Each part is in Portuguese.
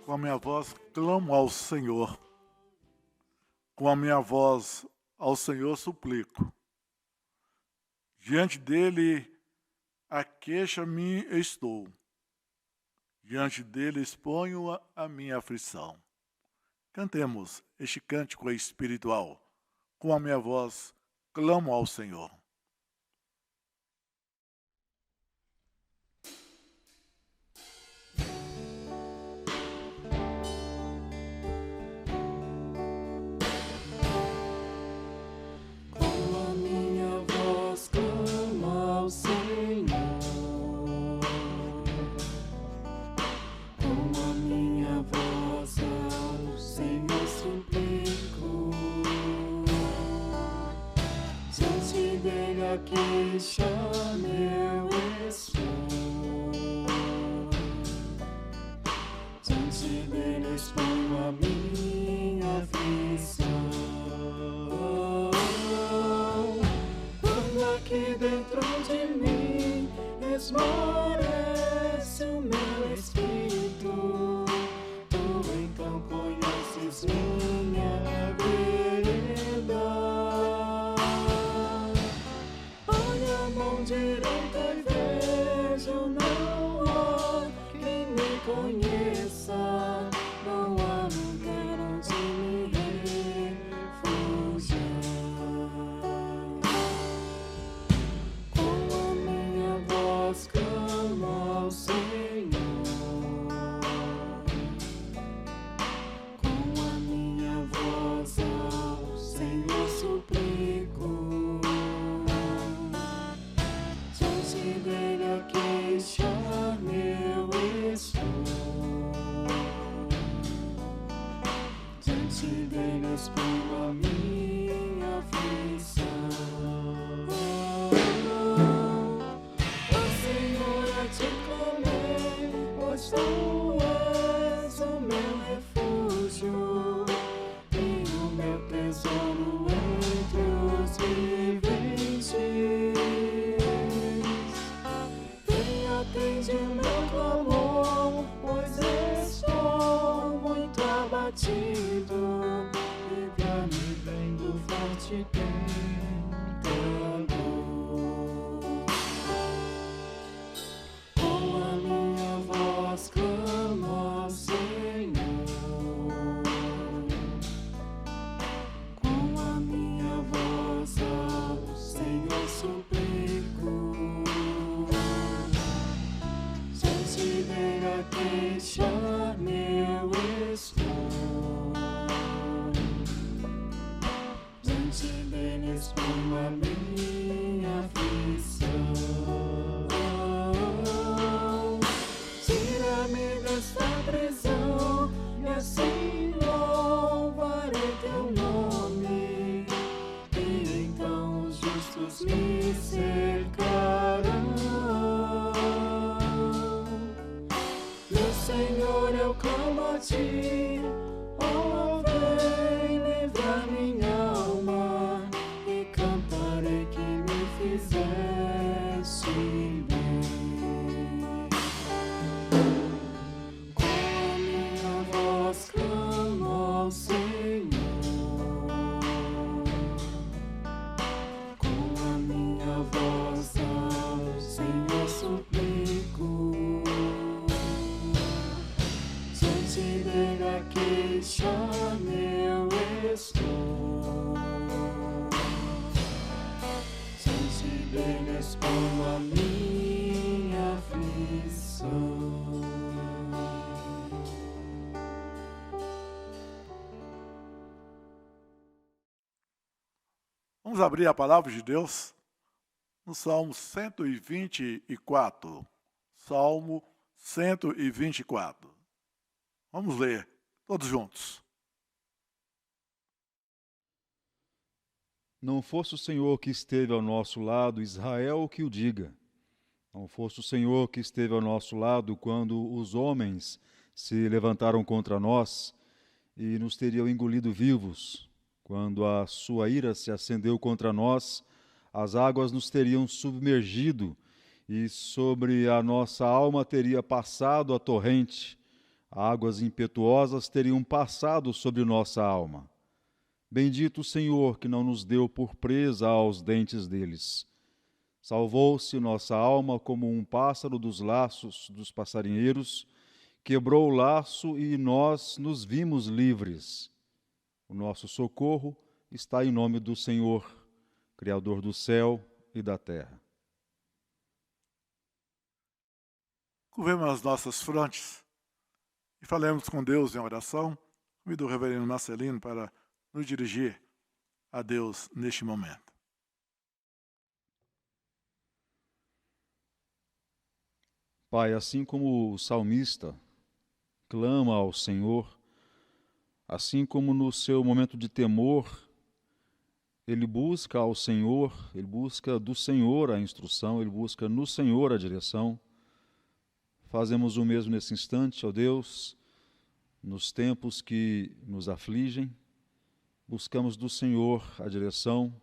Com a minha voz clamo ao Senhor. Com a minha voz ao Senhor suplico. Diante dele a queixa-me estou. Diante dele exponho a minha aflição. Cantemos este cântico espiritual. Com a minha voz clamo ao Senhor. Queixa meu estou, diante dele exponho a minha aflição. Quando aqui dentro de mim esmorece o meu espírito, tu então conheces minha vereda. Direita e vejo, não há quem me conheça, não há lugar onde me refugiar. Com a minha voz clamo ao Senhor, com a minha voz ao Senhor suplico. Dele a queixa meu estou, diante dele exponho a minha aflição. Ó Senhor, a te clamei, pois tu és o meu refúgio e o meu tesouro entre os viventes. Atende o meu clamor, pois estou muito abatido. Livra-me bem do forte tentador. Com a minha voz clamo ao Senhor, com a minha voz ao Senhor suplico. Dele a queixa meu estou, diante dele exponho a minha aflição. Tira-me desta prisão e assim louvarei teu nome, e então os justos me cercarão. Senhor, eu clamo a ti, oh, vem livrar minha alma, e cantarei que me fizeste bem. Com a minha voz clamo ao Senhor, com a minha voz ao Senhor suplico. Dele a queixa meu estou, diante dele exponho a minha aflição. Vamos abrir a palavra de Deus no Salmo 124. Salmo 124. Vamos ler, todos juntos. Não fosse o Senhor que esteve ao nosso lado, Israel que o diga. Não fosse o Senhor que esteve ao nosso lado quando os homens se levantaram contra nós e nos teriam engolido vivos. Quando a sua ira se acendeu contra nós, as águas nos teriam submergido e sobre a nossa alma teria passado a torrente. Águas impetuosas teriam passado sobre nossa alma. Bendito o Senhor, que não nos deu por presa aos dentes deles. Salvou-se nossa alma como um pássaro dos laços dos passarinheiros, quebrou o laço e nós nos vimos livres. O nosso socorro está em nome do Senhor, Criador do céu e da terra. Curvemos as nossas frontes e falemos com Deus em oração. Convido o reverendo Marcelino para nos dirigir a Deus neste momento. Pai, assim como o salmista clama ao Senhor, assim como no seu momento de temor, ele busca ao Senhor, ele busca do Senhor a instrução, ele busca no Senhor a direção. Fazemos o mesmo nesse instante, ó Deus, nos tempos que nos afligem, buscamos do Senhor a direção,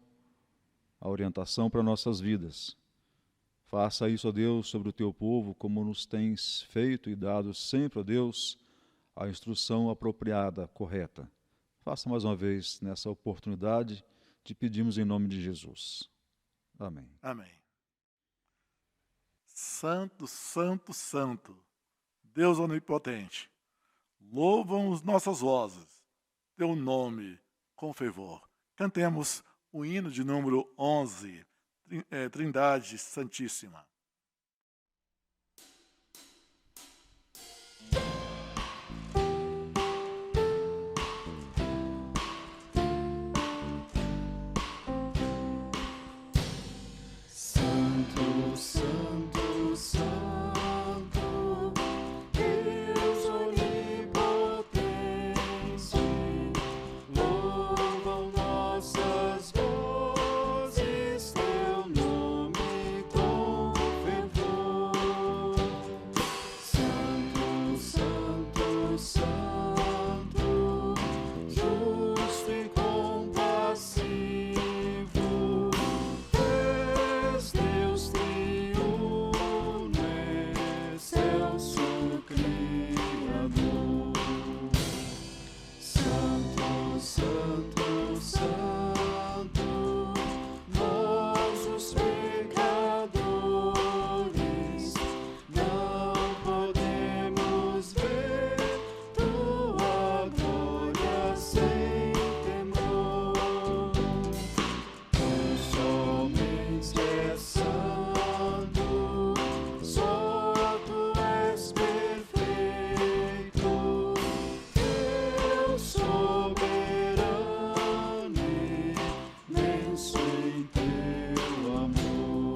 a orientação para nossas vidas. Faça isso, ó Deus, sobre o teu povo, como nos tens feito e dado sempre, ó Deus, a instrução apropriada, correta. Faça mais uma vez nessa oportunidade, te pedimos em nome de Jesus. Amém. Amém. Santo, santo, santo, Deus onipotente, louvam as nossas vozes, teu nome com fervor. Cantemos o hino de número 11, Trindade Santíssima. Santo, Santo, Santo, Deus onipotente, louvam nossas vozes, teu nome com fervor. Santo, Santo, Santo, justo e compassivo, Deus triuno, excelso Criador. Santo, Santo, Santo, nós os pecadores não podemos ver tua glória sem temor. Tu somente és santo, só tu és perfeito, Deus soberano, imenso em teu amor.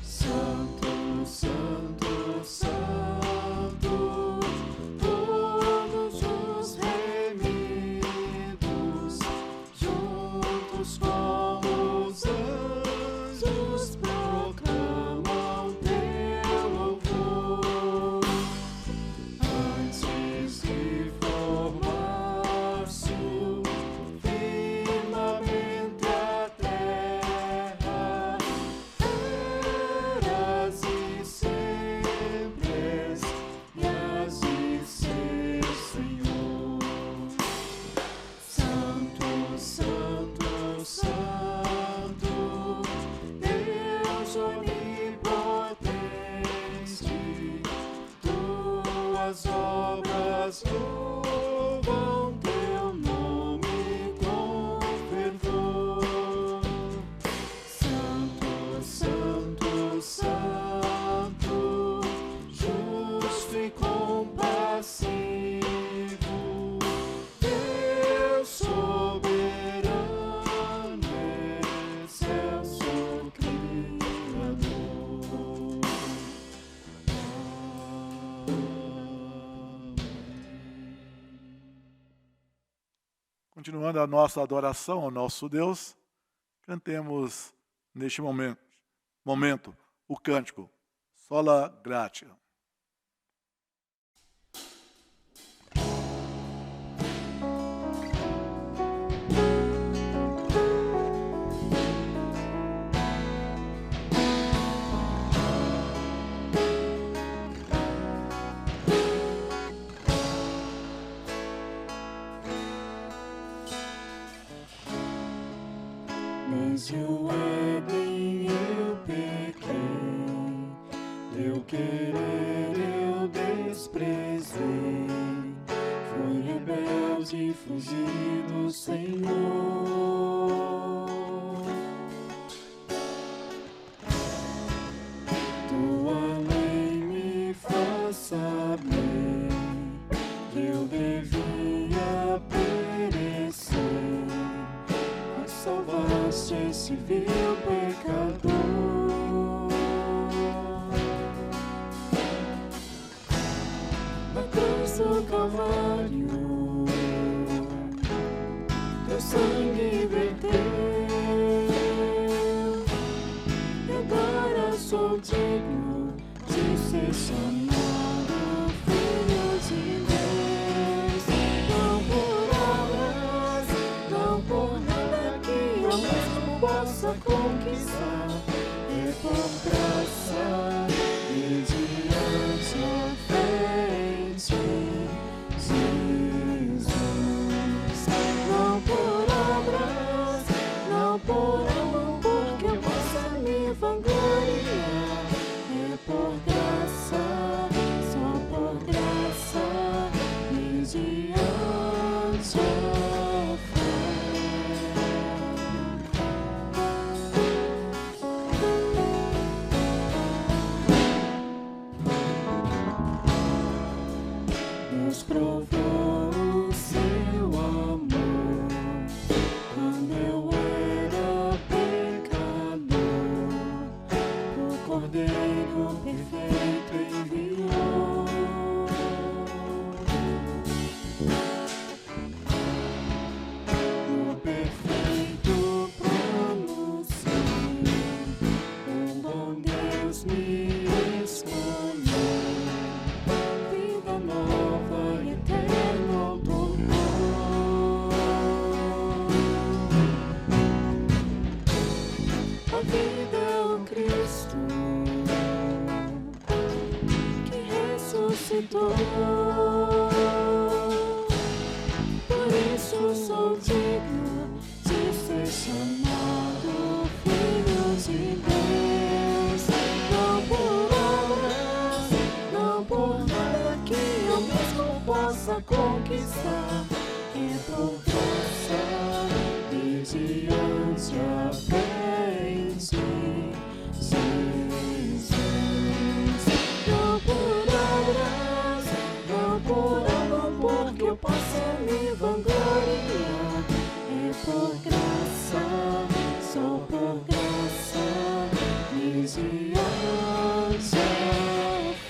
Santo, Santo, Santo, todos os remidos, juntos com os anjos, proclamam teu louvor. Antes de formar-se o firmamento e a terra, eras e sempre és, e has de ser, Senhor. Santo, Santo, Santo, Deus onipotente, tuas obras louvam teu nome com fervor. Santo, Santo, Santo, justo e compassivo, Deus soberano, excelso Criador. Continuando a nossa adoração ao nosso Deus, cantemos neste momento o cântico Sola Gratia. Desde o Éden eu pequei, teu querer eu desprezei, fui rebelde e fugi do Senhor. Tua lei me faz saber que eu devia perecer, mas salvaste esse vil pecador. Na cruz do Calvário, teu sangue verteu, e agora sou digno de ser chamado filho de Deus. Não por obras, não por nada que eu mesmo possa conquistar, é por graça mediante a fé em ti, Jesus. Não por obras, não por amor, porque eu possa me vangloriar, é por graça, só por graça, mediante a Deus provou o seu amor quando eu era pecador. O Cordeiro perfeito enviou. No perfeito plano seu, o bom Deus me escolheu. Vida nova e eterna tornou. A vida é o Cristo que ressuscitou. Por isso sou digno de ser chamado filho de Deus. Não por obras, não por nada que eu mesmo possa conquistar, é por graça mediante a fé em ti, Jesus. Não por obras, não por amor, porque eu possa me vangloriar, é por graça, só por graça, mediante a fé.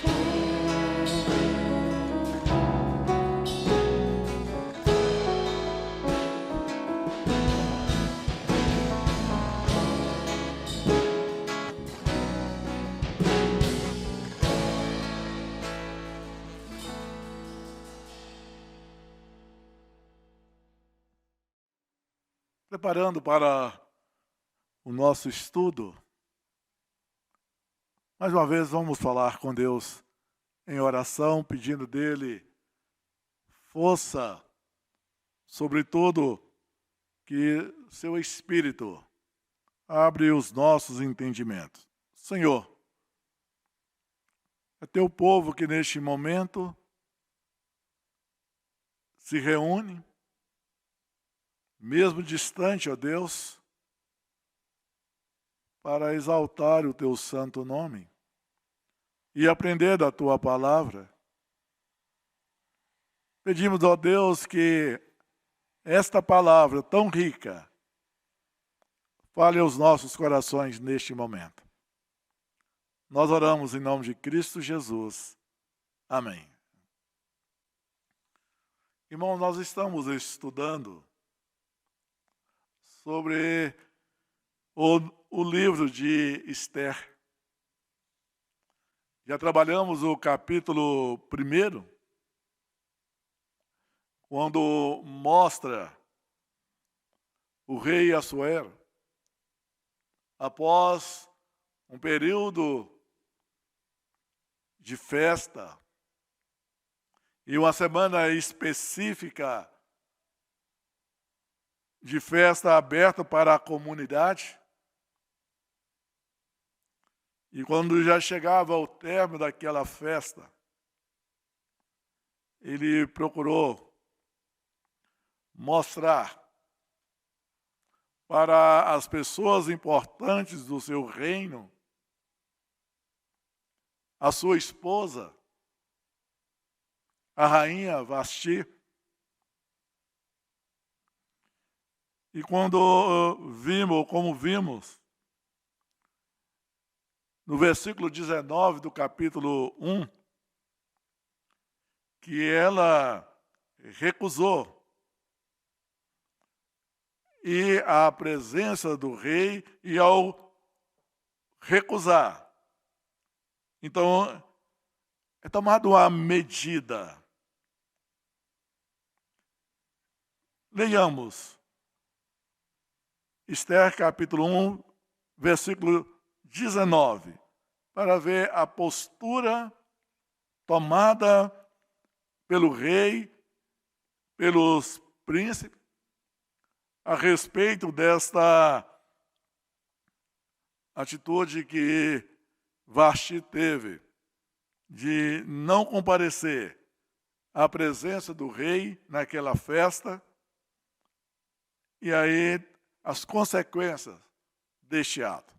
Preparando para o nosso estudo, mais uma vez vamos falar com Deus em oração, pedindo dele força, sobretudo que seu Espírito abre os nossos entendimentos. Senhor, é teu povo que neste momento se reúne, mesmo distante, ó Deus, para exaltar o teu santo nome e aprender da tua palavra. Pedimos, ó Deus, que esta palavra tão rica fale aos nossos corações neste momento. Nós oramos em nome de Cristo Jesus. Amém. Irmãos, nós estamos estudando sobre o livro de Esther. Já trabalhamos o capítulo 1, quando mostra o rei Assuero, após um período de festa e uma semana específica de festa aberta para a comunidade. E quando já chegava ao término daquela festa, ele procurou mostrar para as pessoas importantes do seu reino, a sua esposa, a rainha Vasti. E como vimos, no versículo 19 do capítulo 1, que ela recusou ir à presença do rei, e ao recusar, então é tomada uma medida. Leiamos Esther capítulo 1, versículo 19, para ver a postura tomada pelo rei, pelos príncipes, a respeito desta atitude que Vasti teve de não comparecer à presença do rei naquela festa, e aí as consequências deste ato.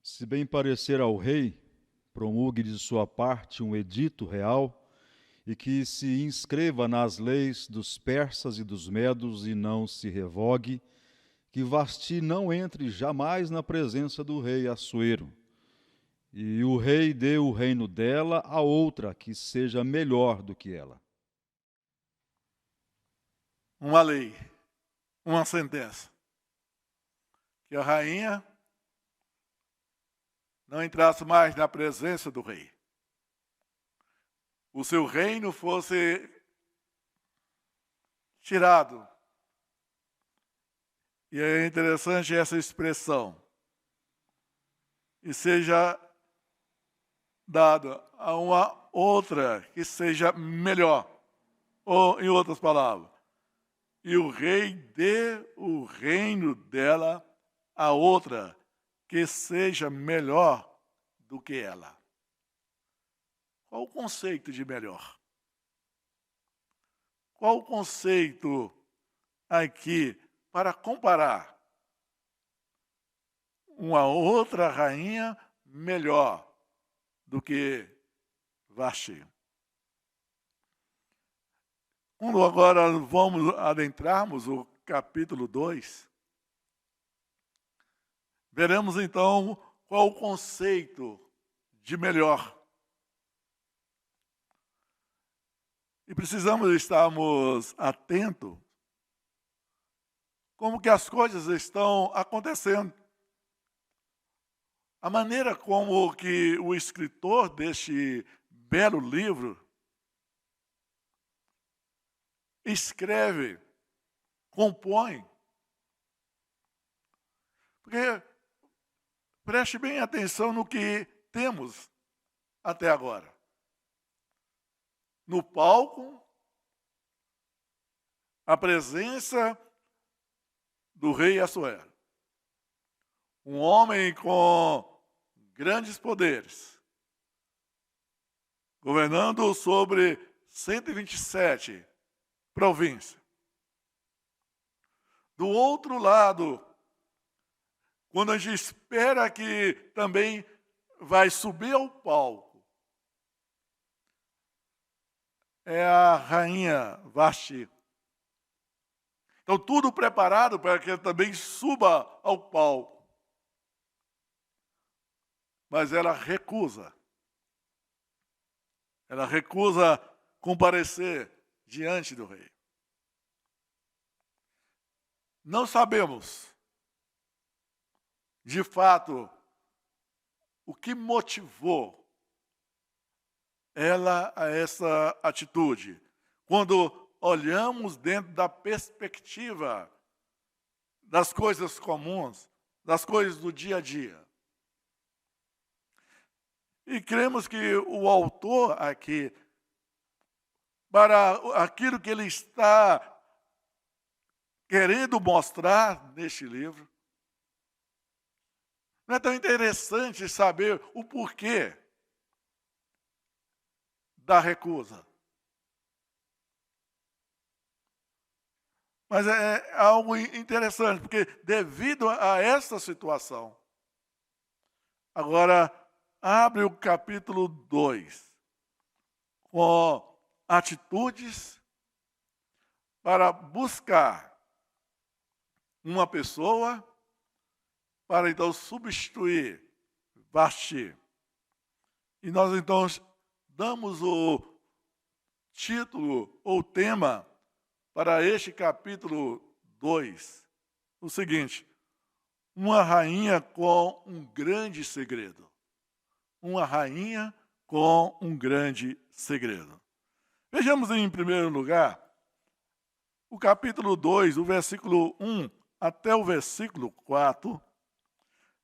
Se bem parecer ao rei, promulgue de sua parte um edito real e que se inscreva nas leis dos persas e dos medos e não se revogue, que Vasti não entre jamais na presença do rei Assuero, e o rei dê o reino dela a outra que seja melhor do que ela. Uma lei, uma sentença, que a rainha não entrasse mais na presença do rei. O seu reino fosse tirado. E é interessante essa expressão. E seja dado a uma outra que seja melhor. Ou, em outras palavras, e o rei dê o reino dela a outra que seja melhor do que ela. Qual o conceito de melhor? Qual o conceito aqui para comparar uma outra rainha melhor do que Vasti? Quando agora vamos adentrarmos o capítulo 2, veremos então qual o conceito de melhor. E precisamos estarmos atentos como que as coisas estão acontecendo. A maneira como que o escritor deste belo livro escreve, compõe. Porque preste bem atenção no que temos até agora. No palco, a presença do rei Assuero. Um homem com grandes poderes, governando sobre 127 províncias. Do outro lado, quando a gente espera que também vai subir ao palco, é a rainha Vasti. Então, tudo preparado para que ela também suba ao palco. Mas ela recusa. Ela recusa comparecer diante do rei. Não sabemos, de fato, o que motivou ela a essa atitude. Quando olhamos dentro da perspectiva das coisas comuns, das coisas do dia a dia. E cremos que o autor aqui, para aquilo que ele está querendo mostrar neste livro? Não é tão interessante saber o porquê da recusa? Mas é algo interessante, porque devido a essa situação, agora abre o capítulo 2, com atitudes para buscar uma pessoa para então substituir Vasti. E nós então damos o título ou tema para este capítulo 2, o seguinte: uma rainha com um grande segredo. Uma rainha com um grande segredo. Vejamos em primeiro lugar o capítulo 2, o versículo 1 até o versículo 4,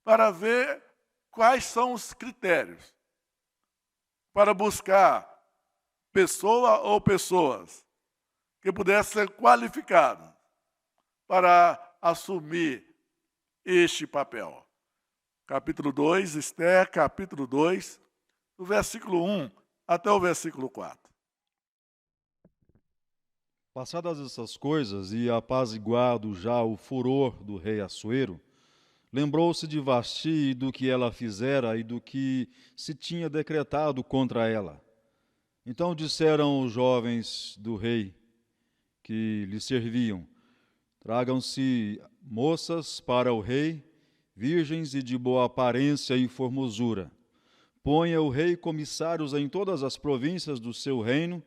para ver quais são os critérios para buscar pessoa ou pessoas que pudessem ser qualificadas para assumir este papel. Capítulo 2, Esther, capítulo 2, do versículo 1 até o versículo 4. Passadas essas coisas e apaziguado já o furor do rei Assuero, lembrou-se de Vasti e do que ela fizera e do que se tinha decretado contra ela. Então disseram os jovens do rei que lhe serviam: tragam-se moças para o rei, virgens e de boa aparência e formosura. Ponha o rei comissários em todas as províncias do seu reino,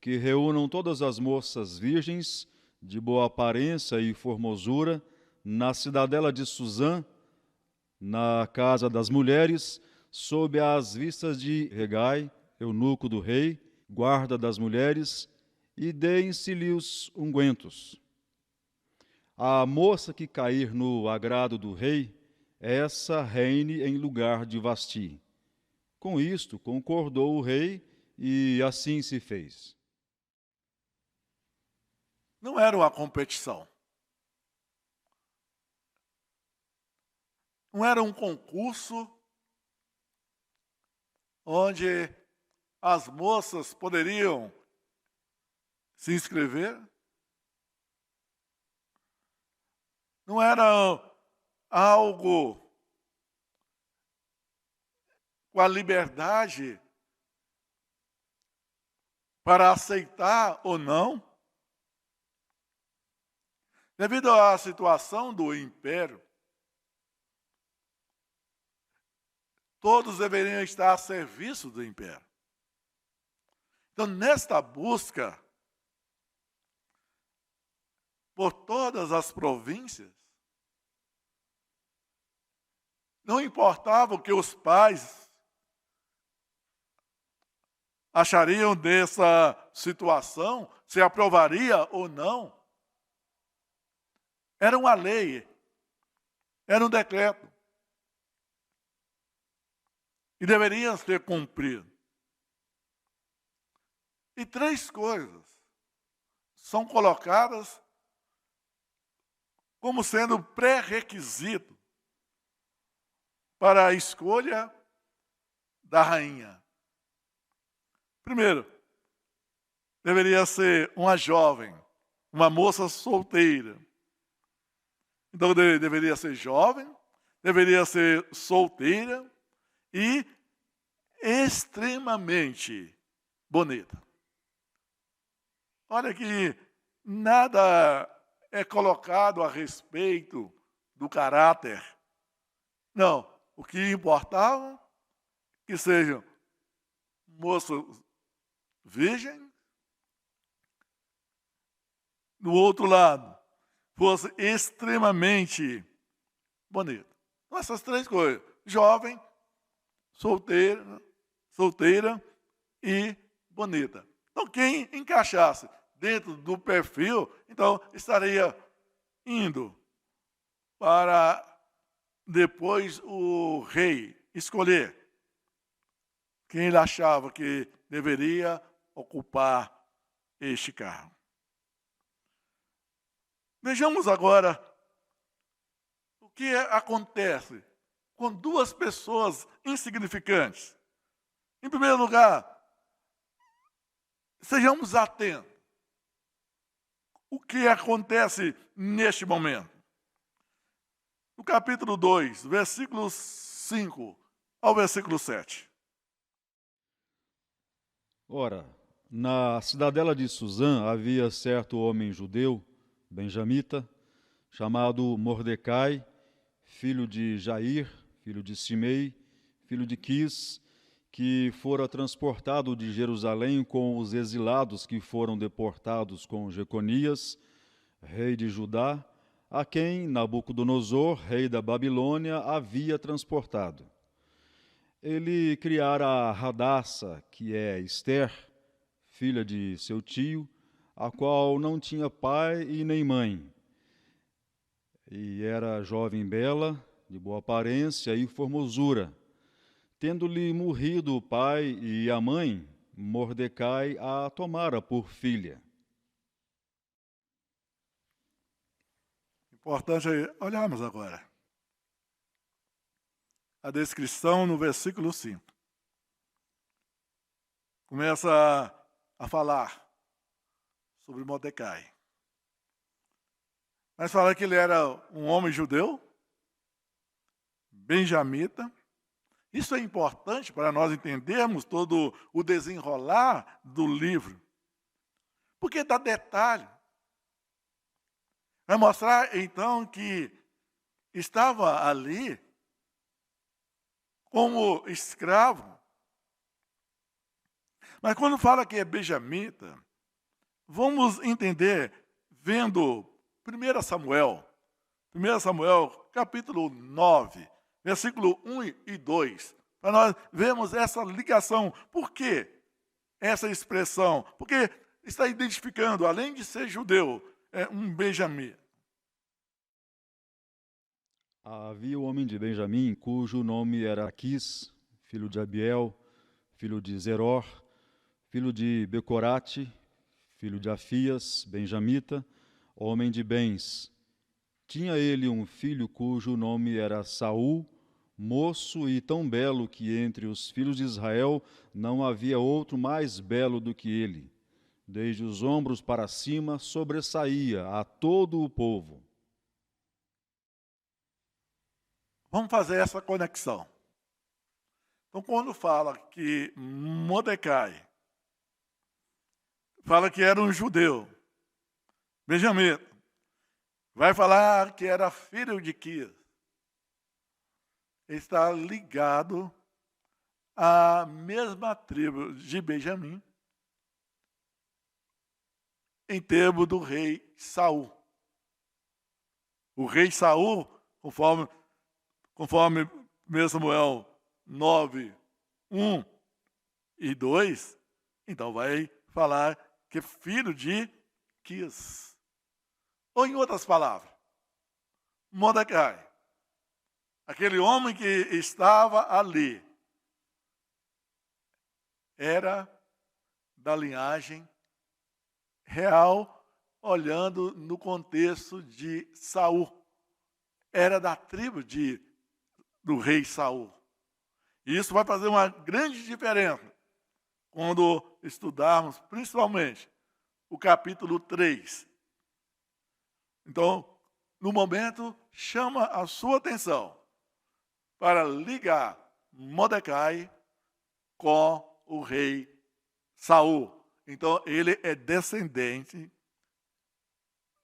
que reúnam todas as moças virgens, de boa aparência e formosura, na cidadela de Suzã, na casa das mulheres, sob as vistas de Regai, eunuco do rei, guarda das mulheres, e deem-se-lhe os ungüentos. A moça que cair no agrado do rei, essa reine em lugar de Vasti. Com isto concordou o rei, e assim se fez. Não era uma competição. Não era um concurso onde as moças poderiam se inscrever. Não era algo com a liberdade para aceitar ou não. Devido à situação do império, todos deveriam estar a serviço do império. Então, nesta busca por todas as províncias, não importava o que os pais achariam dessa situação, se aprovaria ou não. Era uma lei, era um decreto. E deveria ser cumprido. E três coisas são colocadas como sendo pré-requisito para a escolha da rainha. Primeiro, deveria ser uma jovem, uma moça solteira. Então, deveria ser jovem, deveria ser solteira e extremamente bonita. Olha que nada é colocado a respeito do caráter. Não, o que importava que sejam moças virgens, do outro lado, fosse extremamente bonito. Então, essas três coisas: jovem, solteira e bonita. Então, quem encaixasse dentro do perfil, então estaria indo para depois o rei escolher quem ele achava que deveria ocupar este cargo. Vejamos agora o que acontece com duas pessoas insignificantes. Em primeiro lugar, sejamos atentos. O que acontece neste momento? No capítulo 2, versículos 5 ao versículo 7. Ora, na cidadela de Susã havia certo homem judeu, benjamita, chamado Mordecai, filho de Jair, filho de Simei, filho de Quis, que fora transportado de Jerusalém com os exilados que foram deportados com Jeconias, rei de Judá, a quem Nabucodonosor, rei da Babilônia, havia transportado. Ele criara Radassa, que é Ester, filha de seu tio, a qual não tinha pai e nem mãe, e era jovem bela, de boa aparência e formosura. Tendo-lhe morrido o pai e a mãe, Mordecai a tomara por filha. Importante olharmos agora a descrição no versículo 5. Começa a falar sobre Mordecai. Mas fala que ele era um homem judeu, benjamita. Isso é importante para nós entendermos todo o desenrolar do livro, porque dá detalhe. Vai mostrar, então, que estava ali como escravo. Mas quando fala que é benjamita, vamos entender vendo 1 Samuel, capítulo 9, versículo 1 e 2, para nós vermos essa ligação. Por que essa expressão? Porque está identificando, além de ser judeu, um benjamita. Havia um homem de Benjamim, cujo nome era Aquis, filho de Abiel, filho de Zeror, filho de Becorate, filho de Afias, benjamita, homem de bens. Tinha ele um filho cujo nome era Saul, moço e tão belo que entre os filhos de Israel não havia outro mais belo do que ele. Desde os ombros para cima sobressaía a todo o povo. Vamos fazer essa conexão. Então, quando fala que Mordecai fala que era um judeu, Benjamim, vai falar que era filho de Quis, está ligado à mesma tribo de Benjamim, em termos do rei Saul. O rei Saul, conforme 1 Samuel 9, 1 e 2, então vai falar que é filho de Quis. Ou em outras palavras, Mordecai, aquele homem que estava ali, era da linhagem real, olhando no contexto de Saul. Era da tribo do rei Saul. E isso vai fazer uma grande diferença quando estudarmos, principalmente, o capítulo 3. Então, no momento, chama a sua atenção para ligar Mordecai com o rei Saul. Então, ele é descendente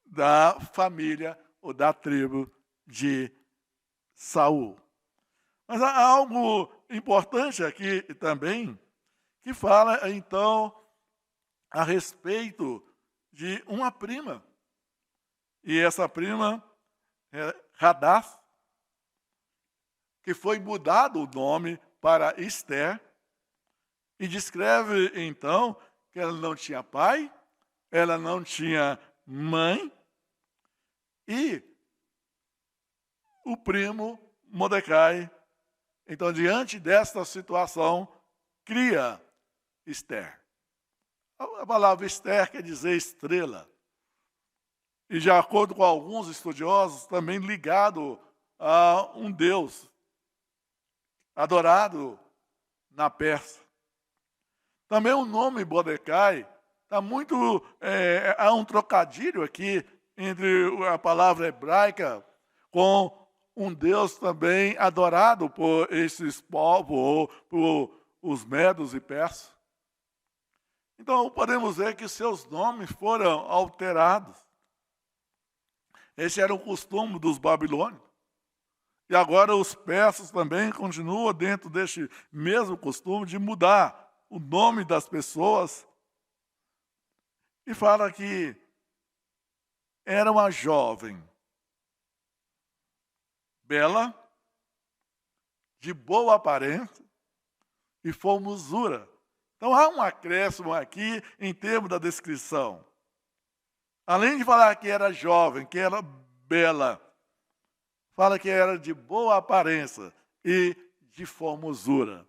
da família ou da tribo de Saul. Mas há algo importante aqui também, que fala, então, a respeito de uma prima. E essa prima é Radassa, que foi mudado o nome para Ester, e descreve, então, que ela não tinha pai, ela não tinha mãe, e o primo Mordecai, então, diante desta situação, cria Ester. A palavra Ester quer dizer estrela. e de acordo com alguns estudiosos, também ligado a um deus adorado na Pérsia. Também o nome Mordecai está muito... há um trocadilho aqui entre a palavra hebraica com um deus também adorado por esses povos, ou por os medos e persas. Então, podemos ver que seus nomes foram alterados. Esse era o costume dos babilônios. E agora os persas também continuam dentro deste mesmo costume de mudar o nome das pessoas. E fala que era uma jovem bela, de boa aparência e formosura. Então há um acréscimo aqui em termos da descrição. Além de falar que era jovem, que era bela, fala que era de boa aparência e de formosura.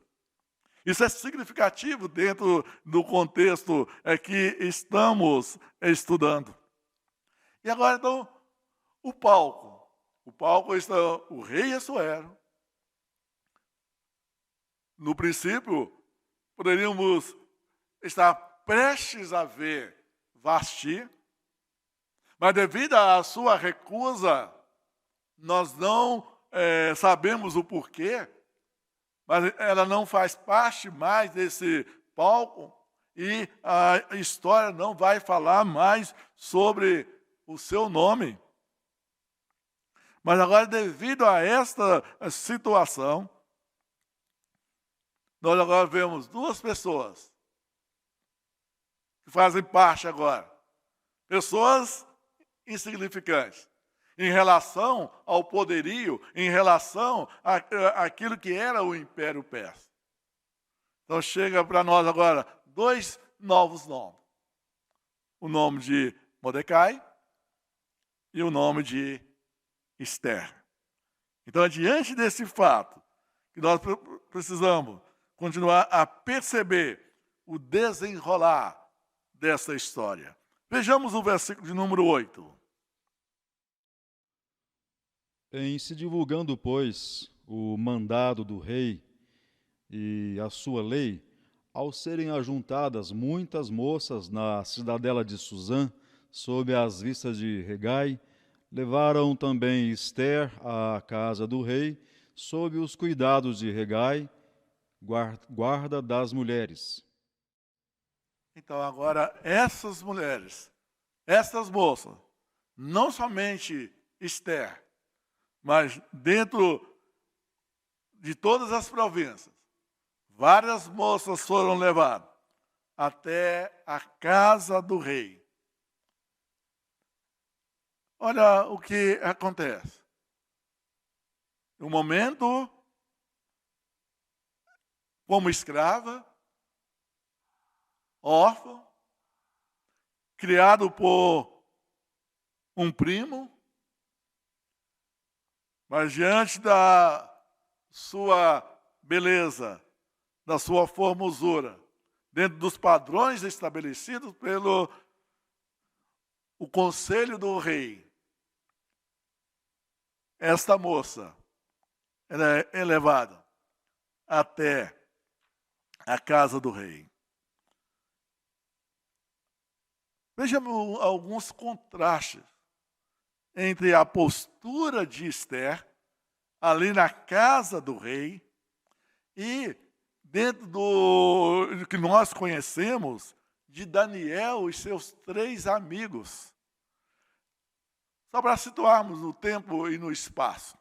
Isso é significativo dentro do contexto que estamos estudando. E agora, então, o palco. O palco está o rei Assuero. No princípio, poderíamos estar prestes a ver Vasti, mas devido à sua recusa, nós não sabemos o porquê, mas ela não faz parte mais desse palco e a história não vai falar mais sobre o seu nome. Mas agora, devido a esta situação, nós agora vemos duas pessoas que fazem parte agora. Pessoas insignificantes em relação ao poderio, em relação àquilo que era o Império Persa. Então chega para nós agora dois novos nomes. O nome de Mordecai e o nome de Esther. Então, diante desse fato, que nós precisamos continuar a perceber o desenrolar dessa história. Vejamos o versículo de número 8. Em se divulgando, pois, o mandado do rei e a sua lei, ao serem ajuntadas muitas moças na cidadela de Susã, sob as vistas de Hegai, levaram também Esther à casa do rei, sob os cuidados de Hegai, guarda das mulheres. Então, agora, essas mulheres, essas moças, não somente Esther, mas dentro de todas as províncias, várias moças foram levadas até a casa do rei. Olha o que acontece. No momento, como escrava, órfã, criado por um primo, mas diante da sua beleza, da sua formosura, dentro dos padrões estabelecidos pelo o conselho do rei, esta moça ela é elevada até a casa do rei. Vejamos alguns contrastes entre a postura de Esther, ali na casa do rei, e dentro do que nós conhecemos de Daniel e seus 3 amigos. Só para situarmos no tempo e no espaço.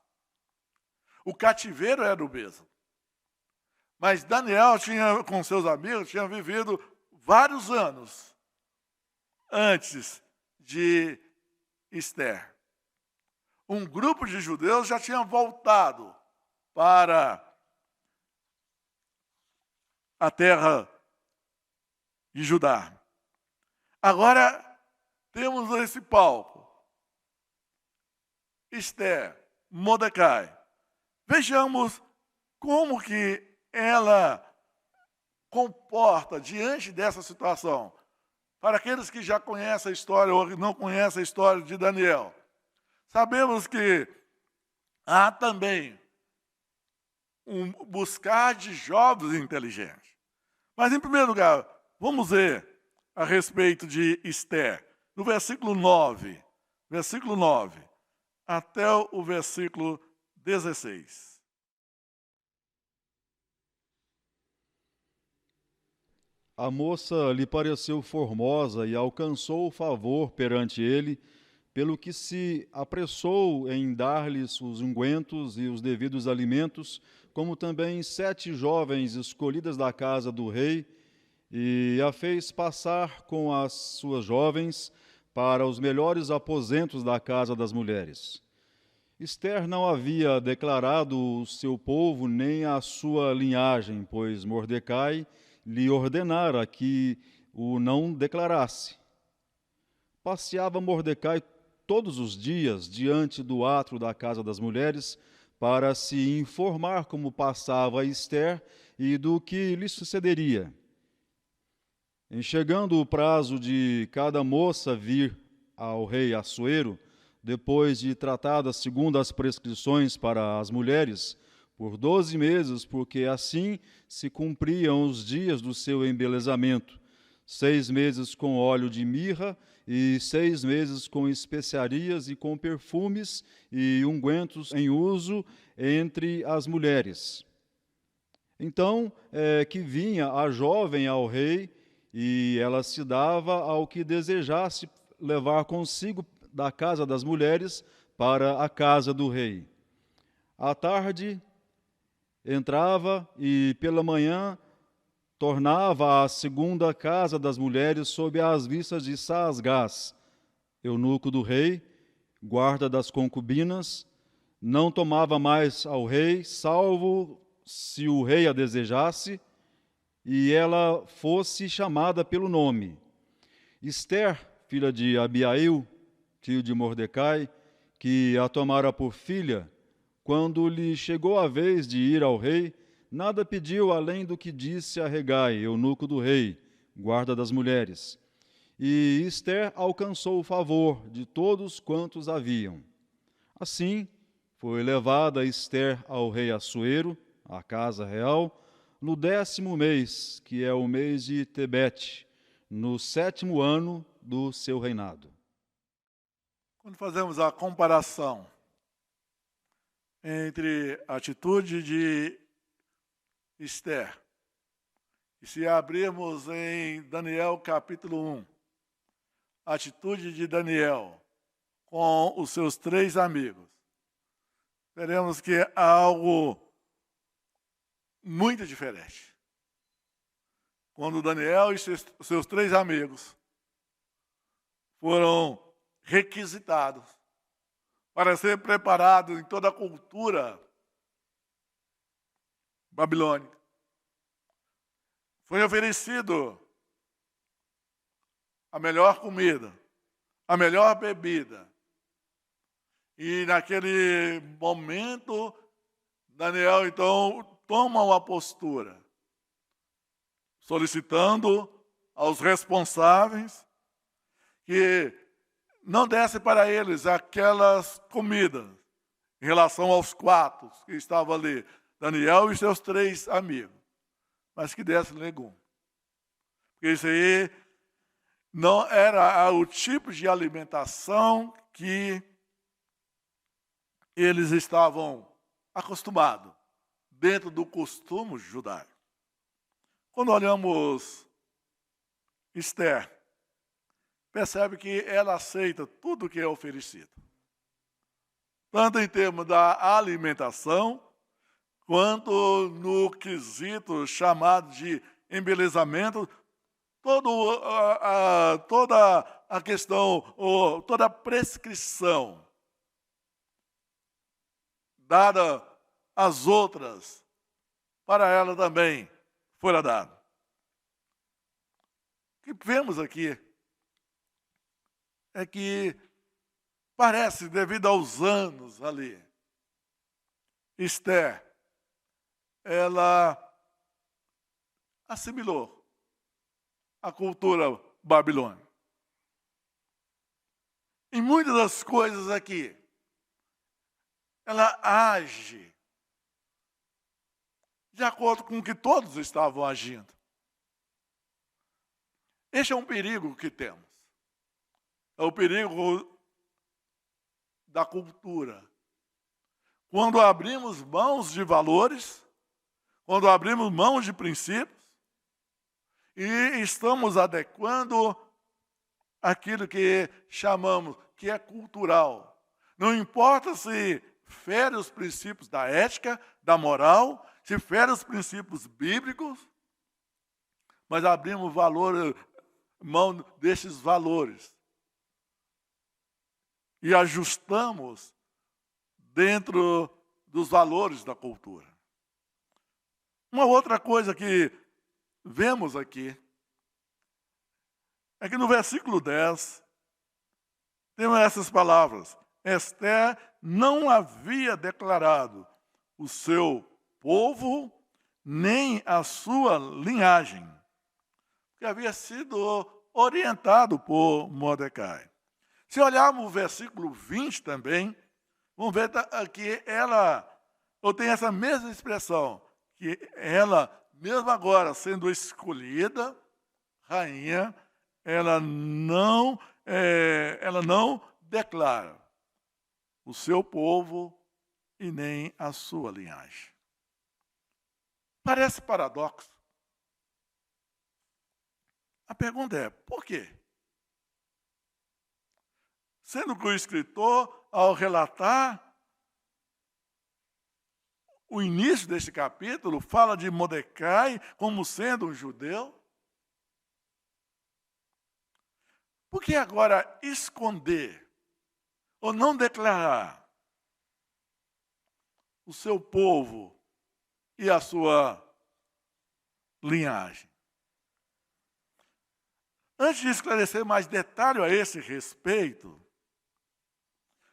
O cativeiro era o mesmo. Mas Daniel, com seus amigos, tinha vivido vários anos antes de Esther. Um grupo de judeus já tinha voltado para a terra de Judá. Agora temos esse palco. Esther, Mordecai. Vejamos como que ela comporta diante dessa situação. Para aqueles que já conhecem a história ou não conhecem a história de Daniel, sabemos que há também um buscar de jovens inteligentes. Mas, em primeiro lugar, vamos ver a respeito de Esther, no versículo 9, até o versículo 16. A moça lhe pareceu formosa e alcançou favor perante ele, pelo que se apressou em dar-lhes os ungüentos e os devidos alimentos, como também 7 jovens escolhidas da casa do rei, e a fez passar com as suas jovens para os melhores aposentos da casa das mulheres. Esther não havia declarado o seu povo nem a sua linhagem, pois Mordecai lhe ordenara que o não declarasse. Passeava Mordecai todos os dias diante do átrio da casa das mulheres para se informar como passava Esther e do que lhe sucederia. Em chegando o prazo de cada moça vir ao rei Assuero, depois de tratada segundo as prescrições para as mulheres, por 12 meses, porque assim se cumpriam os dias do seu embelezamento, 6 meses com óleo de mirra e 6 meses com especiarias e com perfumes e ungüentos em uso entre as mulheres. Então, que vinha a jovem ao rei, e ela se dava ao que desejasse levar consigo da casa das mulheres para a casa do rei. À tarde, entrava e pela manhã tornava à segunda casa das mulheres sob as vistas de Saasgás, eunuco do rei, guarda das concubinas, não tomava mais ao rei, salvo se o rei a desejasse, e ela fosse chamada pelo nome. Esther, filha de Abiail, tio de Mordecai, que a tomara por filha, quando lhe chegou a vez de ir ao rei, nada pediu além do que disse a Hegai, eunuco do rei, guarda das mulheres. E Esther alcançou o favor de todos quantos haviam. Assim, foi levada Esther ao rei Assuero, à casa real, no 10º mês, que é o mês de Tebete, no 7º ano do seu reinado. Quando fazemos a comparação entre a atitude de Esther, e se abrirmos em Daniel capítulo 1, a atitude de Daniel com os seus 3 amigos, veremos que há algo muito diferente. Quando Daniel e seus 3 amigos foram requisitados para ser preparados em toda a cultura babilônica, foi oferecido a melhor comida, a melhor bebida. E naquele momento, Daniel então toma uma postura, solicitando aos responsáveis que não desse para eles aquelas comidas, em relação aos 4 que estavam ali, Daniel e seus 3 amigos, mas que desse legume. Porque isso aí não era o tipo de alimentação que eles estavam acostumados, dentro do costume judaico. Quando olhamos Esther, percebe que ela aceita tudo que é oferecido, tanto em termos da alimentação, quanto no quesito chamado de embelezamento, toda a questão, toda a prescrição dada às outras, para ela também fora dado. O que vemos aqui é que parece, devido aos anos ali, Esther, ela assimilou a cultura Babilônia. Em muitas das coisas aqui, ela age de acordo com o que todos estavam agindo. Este é um perigo que temos. É o perigo da cultura. Quando abrimos mãos de valores, quando abrimos mãos de princípios, e estamos adequando aquilo que chamamos, que é cultural. Não importa se fere os princípios da ética, da moral, se fere os princípios bíblicos, mas abrimos mão desses valores e ajustamos dentro dos valores da cultura. Uma outra coisa que vemos aqui é que no versículo 10 temos essas palavras: Esther não havia declarado o seu povo nem a sua linhagem, que havia sido orientado por Mordecai. Se olharmos o versículo 20 também, vamos ver que eu tenho essa mesma expressão, que ela, mesmo agora sendo escolhida rainha, ela não declara o seu povo e nem a sua linhagem. Parece paradoxo. A pergunta é, por quê? Sendo que o escritor, ao relatar o início deste capítulo, fala de Mordecai como sendo um judeu. Por que agora esconder ou não declarar o seu povo e a sua linhagem? Antes de esclarecer mais detalhe a esse respeito,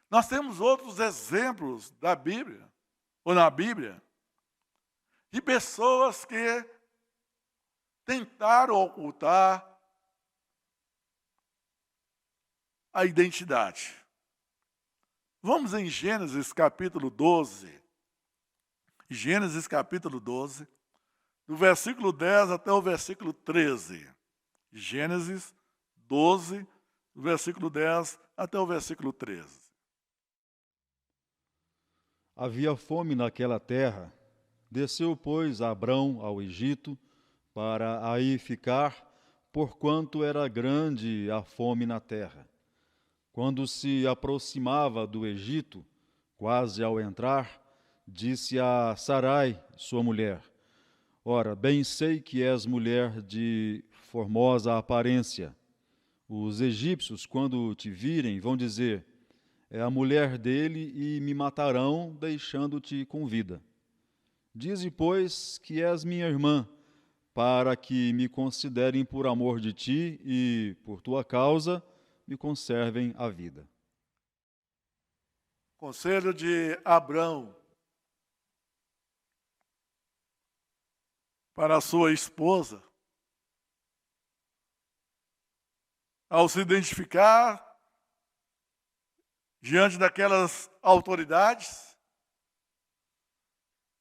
nós temos outros exemplos da Bíblia, ou na Bíblia, de pessoas que tentaram ocultar a identidade. Vamos em Gênesis capítulo 12. Gênesis capítulo 12, do versículo 10 até o versículo 13. Gênesis 12, do versículo 10 até o versículo 13. Havia fome naquela terra. Desceu, pois, Abrão ao Egito, para aí ficar, porquanto era grande a fome na terra. Quando se aproximava do Egito, quase ao entrar, disse a Sarai, sua mulher: Ora, bem sei que és mulher de formosa aparência. Os egípcios, quando te virem, vão dizer: é a mulher dele, e me matarão, deixando-te com vida. Dize, pois, que és minha irmã, para que me considerem por amor de ti e, por tua causa, me conservem a vida. Conselho de Abrão para a sua esposa, ao se identificar diante daquelas autoridades,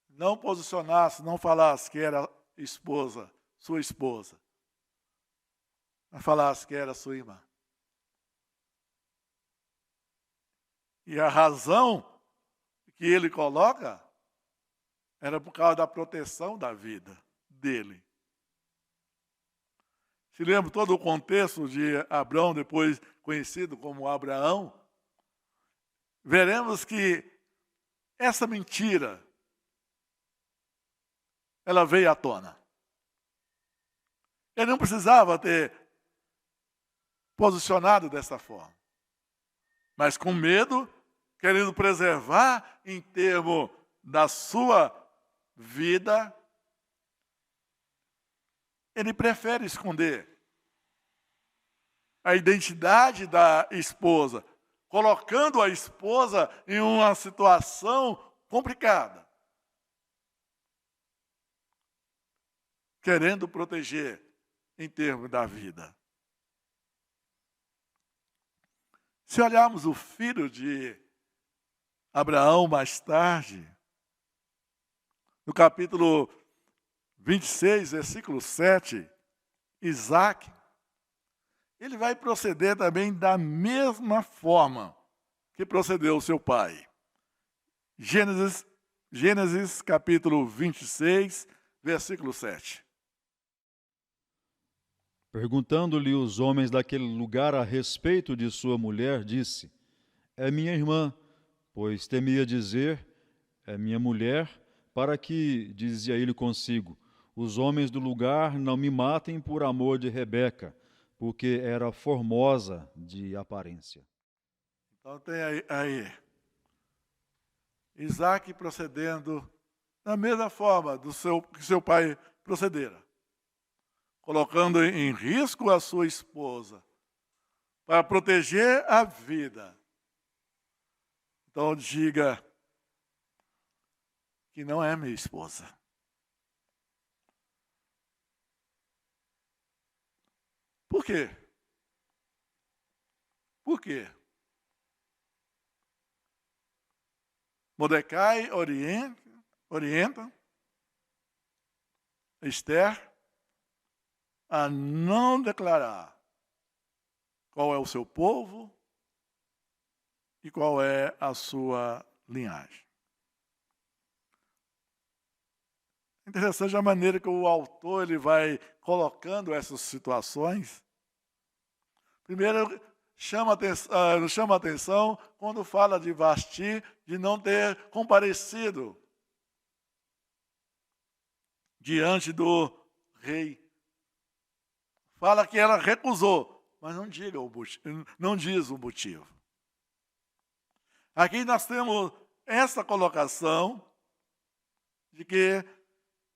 não posicionasse, não falasse que era esposa, sua esposa, mas falasse que era sua irmã. E a razão que ele coloca era por causa da proteção da vida dele. Se lembra todo o contexto de Abrão, depois conhecido como Abraão, veremos que essa mentira, ela veio à tona. Ele não precisava ter posicionado dessa forma, mas com medo, querendo preservar em termos da sua vida, ele prefere esconder a identidade da esposa, colocando a esposa em uma situação complicada, querendo proteger em termos da vida. Se olharmos o filho de Abraão mais tarde, no capítulo 26, versículo 7, Isaac, ele vai proceder também da mesma forma que procedeu o seu pai. Gênesis capítulo 26, versículo 7. Perguntando-lhe os homens daquele lugar a respeito de sua mulher, disse: É minha irmã, pois temia dizer, é minha mulher, para que, dizia ele consigo, os homens do lugar não me matem por amor de Rebeca, porque era formosa de aparência. Então tem aí Isaac procedendo da mesma forma que seu pai procedera, colocando em risco a sua esposa para proteger a vida. Então diga que não é minha esposa. Por quê? Por quê? Mordecai orienta Esther a não declarar qual é o seu povo e qual é a sua linhagem. Interessante a maneira que o autor ele vai colocando essas situações. Primeiro, nos chama a atenção quando fala de Vasti, de não ter comparecido diante do rei. Fala que ela recusou, mas não diz o motivo. Aqui nós temos essa colocação de que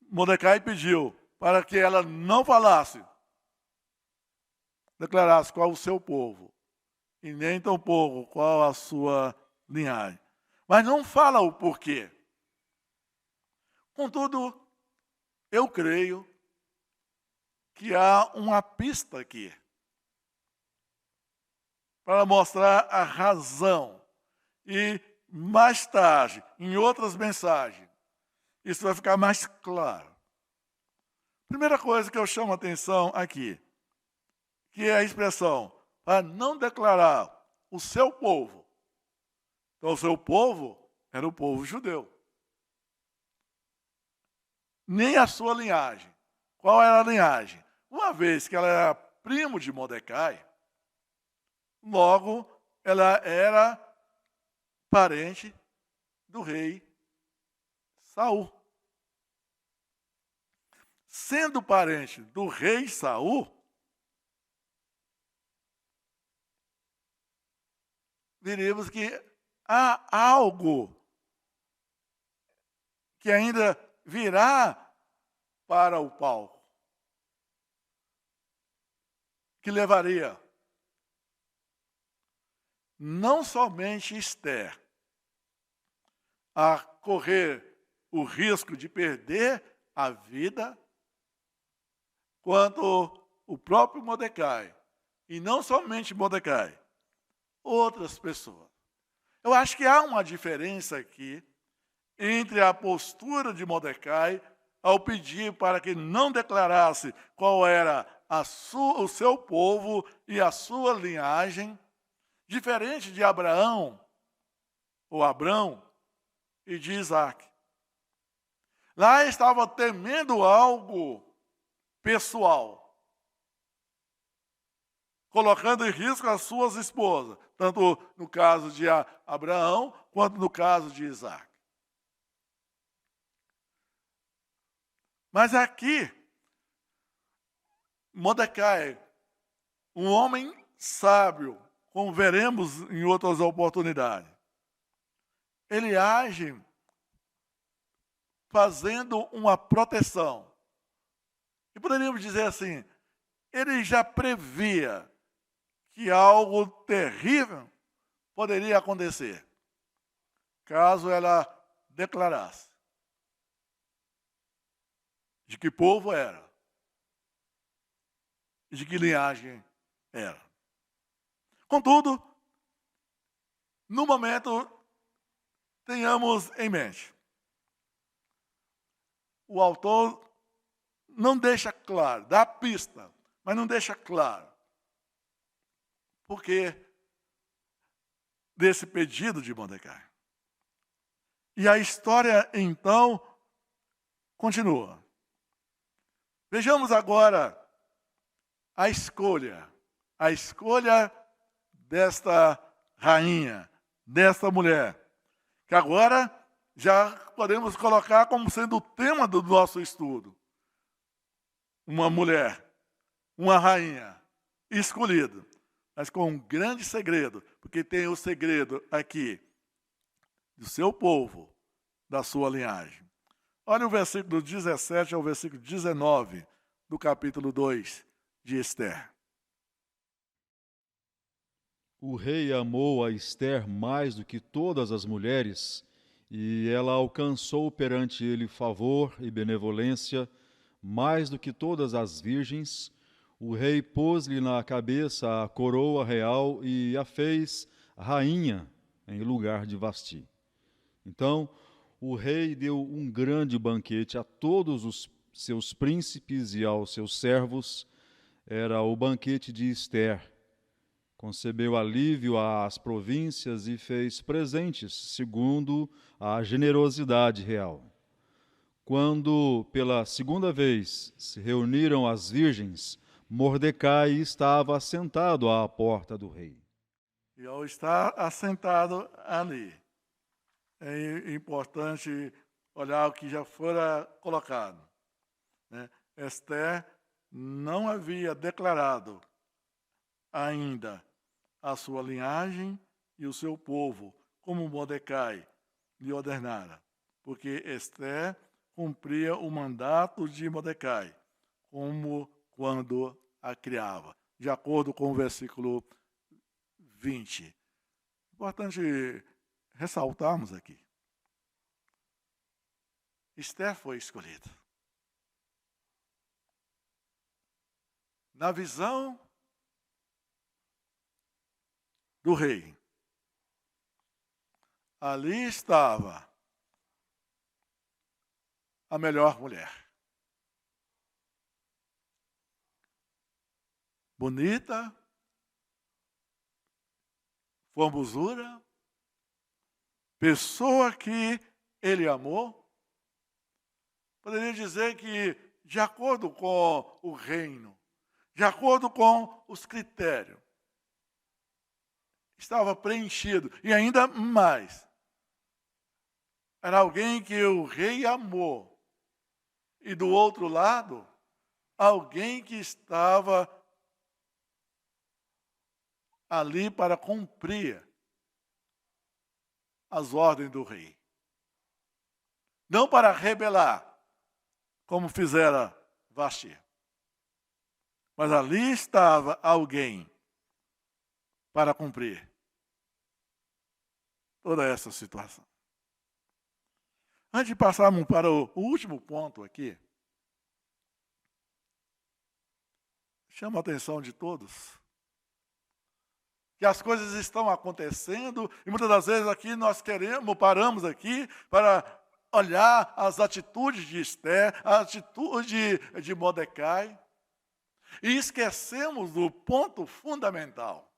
Mordecai pediu para que ela não falasse, declarasse qual o seu povo, e nem tampouco qual a sua linhagem. Mas não fala o porquê. Contudo, eu creio que há uma pista aqui para mostrar a razão. E mais tarde, em outras mensagens, isso vai ficar mais claro. Primeira coisa que eu chamo a atenção aqui, que é a expressão para não declarar o seu povo. Então, o seu povo era o povo judeu. Nem a sua linhagem. Qual era a linhagem? Uma vez que ela era primo de Mordecai, logo ela era parente do rei Saul. Sendo parente do rei Saul, diríamos que há algo que ainda virá para o palco, que levaria não somente Esther a correr o risco de perder a vida, quanto o próprio Mordecai, e não somente Mordecai, outras pessoas. Eu acho que há uma diferença aqui entre a postura de Mordecai ao pedir para que não declarasse qual era o seu povo e a sua linhagem, diferente de Abraão, ou Abrão, e de Isaac. Lá estava temendo algo pessoal, colocando em risco as suas esposas, tanto no caso de Abraão, quanto no caso de Isaac. Mas aqui, Mordecai, um homem sábio, como veremos em outras oportunidades, ele age fazendo uma proteção. E poderíamos dizer assim, ele já previa que algo terrível poderia acontecer, caso ela declarasse de que povo era, de que linhagem era. Contudo, no momento, tenhamos em mente. O autor não deixa claro, dá pista, mas não deixa claro. Por que desse pedido de Mordecai? E a história, então, continua. Vejamos agora a escolha desta rainha, desta mulher, que agora já podemos colocar como sendo o tema do nosso estudo. Uma mulher, uma rainha escolhida, mas com um grande segredo, porque tem o segredo aqui do seu povo, da sua linhagem. Olha o versículo 17 ao versículo 19 do capítulo 2 de Esther. O rei amou a Esther mais do que todas as mulheres, e ela alcançou perante ele favor e benevolência mais do que todas as virgens. O rei pôs-lhe na cabeça a coroa real e a fez rainha em lugar de Vasti. Então, o rei deu um grande banquete a todos os seus príncipes e aos seus servos. Era o banquete de Esther. Concebeu alívio às províncias e fez presentes, segundo a generosidade real. Quando, pela segunda vez, se reuniram as virgens, Mordecai estava assentado à porta do rei. E ao estar assentado ali, é importante olhar o que já fora colocado, né? Esther não havia declarado ainda a sua linhagem e o seu povo, como Mordecai lhe ordenara, porque Esther cumpria o mandato de Mordecai, como quando a criava, de acordo com o versículo 20. Importante ressaltarmos aqui. Esther foi escolhida. Na visão do rei, ali estava a melhor mulher. Bonita, formosura, pessoa que ele amou. Poderia dizer que, de acordo com o reino, de acordo com os critérios, estava preenchido. E ainda mais, era alguém que o rei amou. E do outro lado, alguém que estava ali para cumprir as ordens do rei. Não para rebelar, como fizera Vasti. Mas ali estava alguém para cumprir toda essa situação. Antes de passarmos para o último ponto aqui, chama a atenção de todos que as coisas estão acontecendo e muitas das vezes aqui nós paramos aqui para olhar as atitudes de Esther, a atitude de Mordecai e esquecemos do ponto fundamental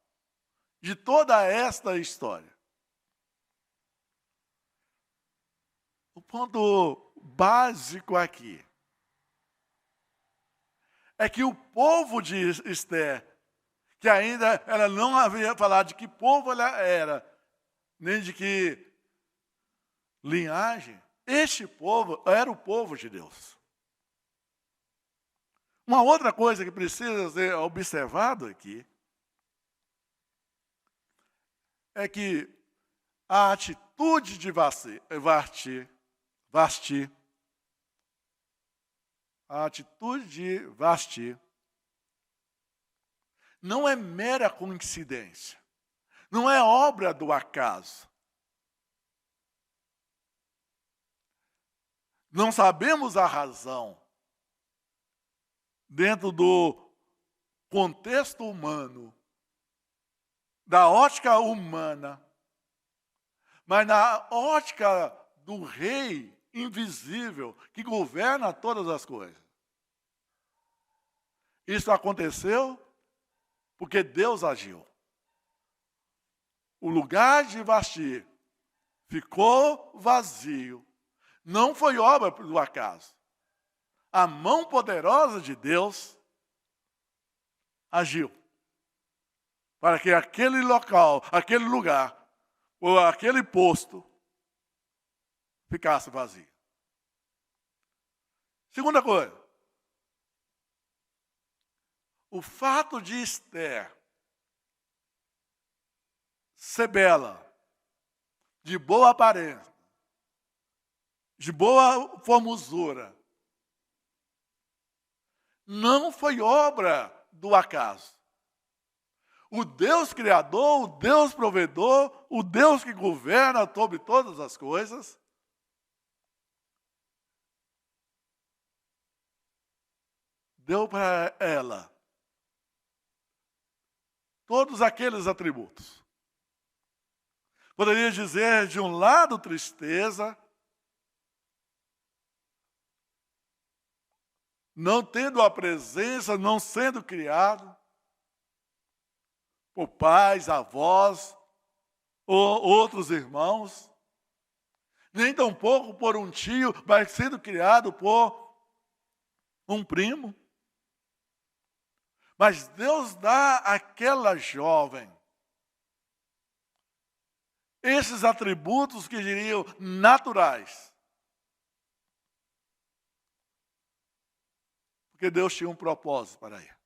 de toda esta história. O ponto básico aqui é que o povo de Esther, que ainda ela não havia falado de que povo ela era, nem de que linhagem, este povo era o povo de Deus. Uma outra coisa que precisa ser observado aqui é que a atitude de Vasti, a atitude de Vasti não é mera coincidência, não é obra do acaso. Não sabemos a razão dentro do contexto humano, da ótica humana, Mas na ótica do rei invisível que governa todas as coisas. Isso aconteceu porque Deus agiu. O lugar de Vasti ficou vazio. Não foi obra do acaso. A mão poderosa de Deus agiu para que aquele local, aquele lugar, ou aquele posto ficasse vazio. Segunda coisa, o fato de Esther ser bela, de boa aparência, de boa formosura, não foi obra do acaso. O Deus Criador, o Deus Provedor, o Deus que governa sobre todas as coisas, deu para ela todos aqueles atributos. Poderia dizer, de um lado, tristeza, não tendo a presença, não sendo criado por pais, avós, ou outros irmãos, nem tampouco por um tio, mas sendo criado por um primo. Mas Deus dá àquela jovem esses atributos que diriam naturais. Porque Deus tinha um propósito para ela.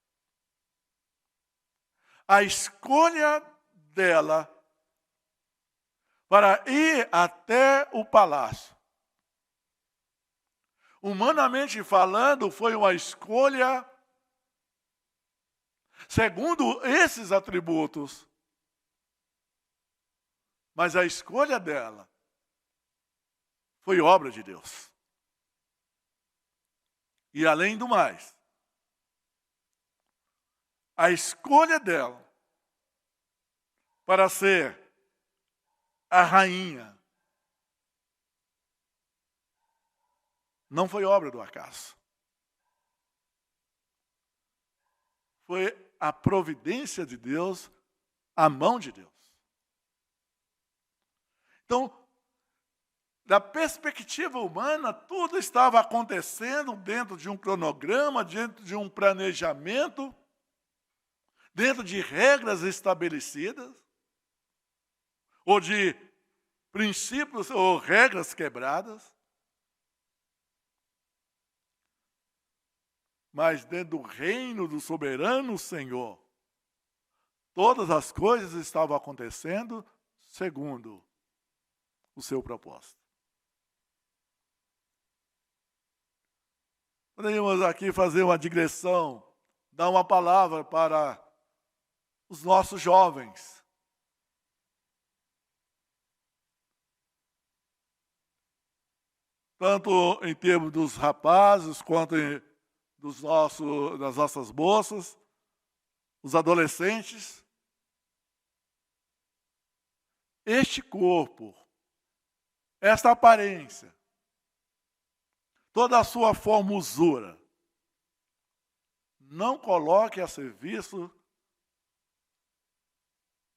A escolha dela para ir até o palácio, humanamente falando, foi uma escolha segundo esses atributos. Mas a escolha dela foi obra de Deus. E além do mais, a escolha dela para ser a rainha não foi obra do acaso. Foi a providência de Deus, a mão de Deus. Então, da perspectiva humana, tudo estava acontecendo dentro de um cronograma, dentro de um planejamento, dentro de regras estabelecidas, ou de princípios ou regras quebradas. Mas dentro do reino do soberano Senhor, todas as coisas estavam acontecendo segundo o seu propósito. Poderíamos aqui fazer uma digressão, dar uma palavra para os nossos jovens. Tanto em termos dos rapazes, quanto das nossas moças, os adolescentes. Este corpo, esta aparência, toda a sua formosura, não coloque a serviço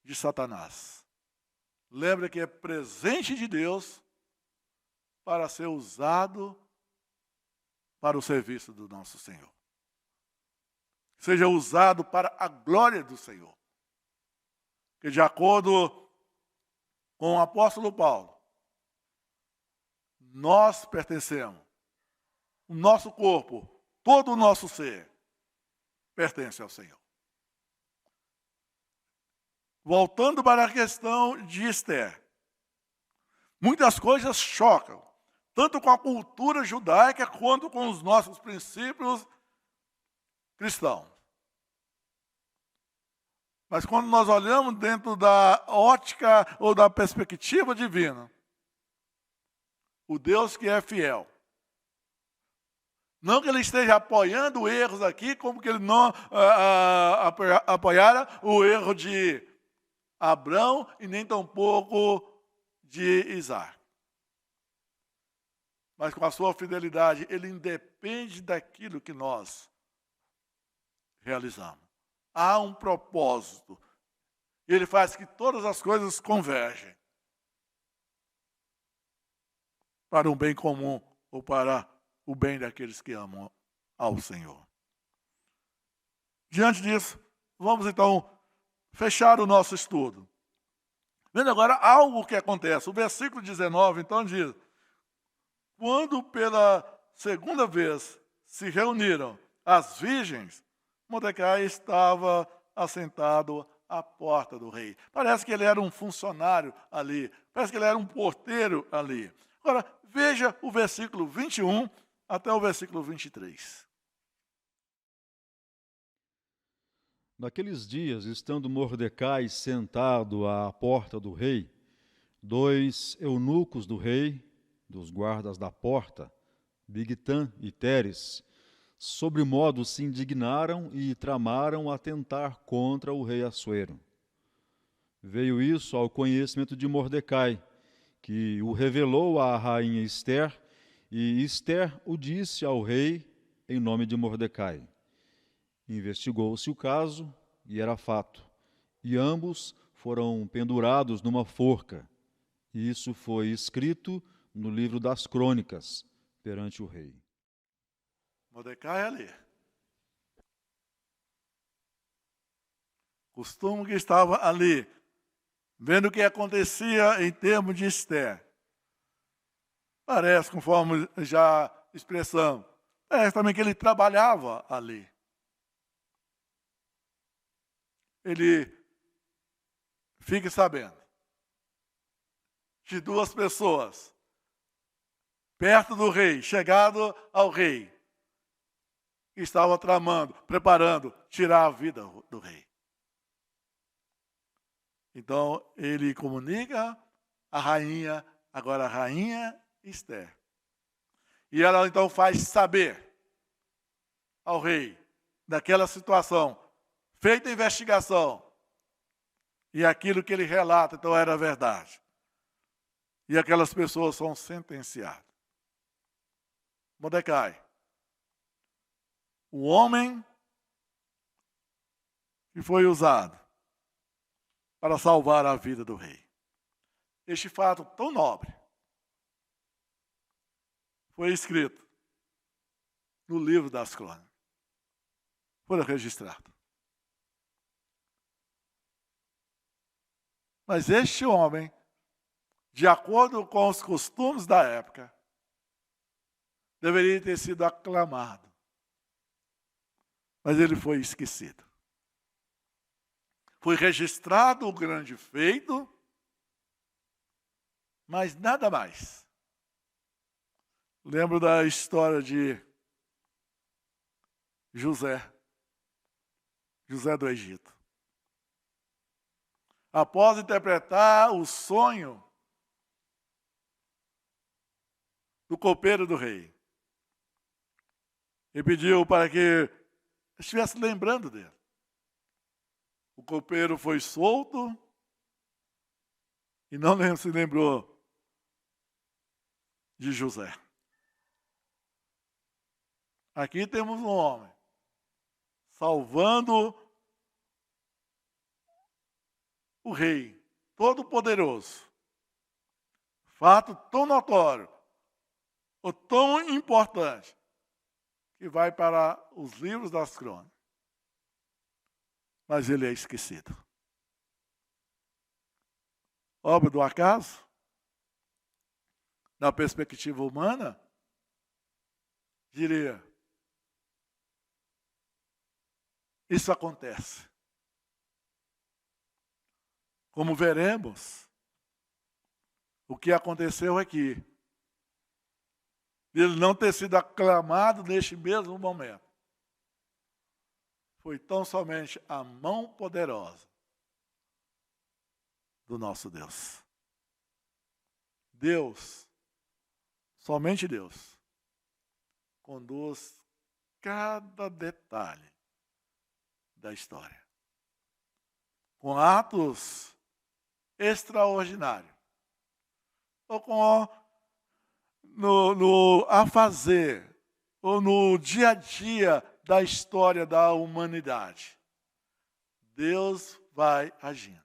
de Satanás. Lembre que é presente de Deus para ser usado para o serviço do nosso Senhor. Seja usado para a glória do Senhor. Que de acordo com o apóstolo Paulo, nós pertencemos, o nosso corpo, todo o nosso ser, pertence ao Senhor. Voltando para a questão de Esther, muitas coisas chocam, tanto com a cultura judaica quanto com os nossos princípios cristãos. Mas quando nós olhamos dentro da ótica ou da perspectiva divina, o Deus que é fiel, não que ele esteja apoiando erros aqui, como que ele não apoiara o erro de Abrão e nem tampouco de Isaac. Mas com a sua fidelidade, ele independe daquilo que nós realizamos. Há um propósito. Ele faz que todas as coisas convergem para um bem comum ou para o bem daqueles que amam ao Senhor. Diante disso, vamos então fechar o nosso estudo. Vendo agora algo que acontece. O versículo 19, então, diz: quando pela segunda vez se reuniram as virgens, Mordecai estava assentado à porta do rei. Parece que ele era um funcionário ali. Parece que ele era um porteiro ali. Agora, veja o versículo 21 até o versículo 23. Naqueles dias, estando Mordecai sentado à porta do rei, 2 eunucos do rei, dos guardas da porta, Bigtã e Teres, sobremodo se indignaram e tramaram atentar contra o rei Assuero. Veio isso ao conhecimento de Mordecai, que o revelou à rainha Ester, e Ester o disse ao rei em nome de Mordecai. Investigou-se o caso, e era fato, e ambos foram pendurados numa forca. E isso foi escrito no livro das crônicas, perante o rei. Mordecai ali. Costume que estava ali, vendo o que acontecia em termos de Ester. Parece, conforme já expressamos, parece também que ele trabalhava ali. Ele fica sabendo de 2 pessoas perto do rei, chegado ao rei, que estavam tramando, preparando, tirar a vida do rei. Então, ele comunica a rainha, agora a rainha Ester. E ela então faz saber ao rei daquela situação, feita a investigação, e aquilo que ele relata, então, era verdade. E aquelas pessoas são sentenciadas. Mordecai, o homem que foi usado para salvar a vida do rei. Este fato tão nobre foi escrito no livro das crônicas. Foi registrado. Mas este homem, de acordo com os costumes da época, deveria ter sido aclamado. Mas ele foi esquecido. Foi registrado o grande feito, mas nada mais. Lembro da história de José do Egito. Após interpretar o sonho do copeiro do rei, ele pediu para que estivesse lembrando dele. O copeiro foi solto e não se lembrou de José. Aqui temos um homem salvando o rei todo-poderoso. Fato tão notório, ou tão importante, que vai para os livros das crônicas. Mas ele é esquecido. Obra do acaso? Na perspectiva humana, diria, isso acontece. Como veremos, o que aconteceu aqui, ele não ter sido aclamado neste mesmo momento, foi tão somente a mão poderosa do nosso Deus. Deus, somente Deus, conduz cada detalhe da história. Com atos extraordinários, ou com no afazer, ou no dia a dia da história da humanidade. Deus vai agindo.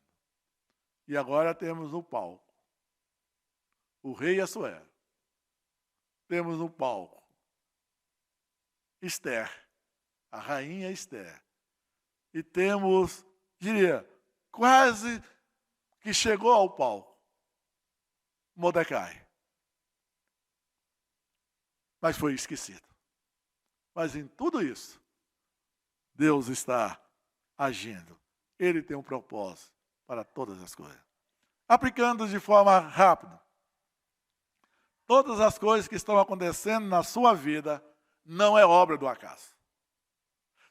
E agora temos no palco o rei Assuero. Temos no palco Esther, a rainha Esther. E temos, diria, quase que chegou ao palco, Mordecai. Mas foi esquecido. Mas em tudo isso, Deus está agindo. Ele tem um propósito para todas as coisas. Aplicando de forma rápida, todas as coisas que estão acontecendo na sua vida não é obra do acaso.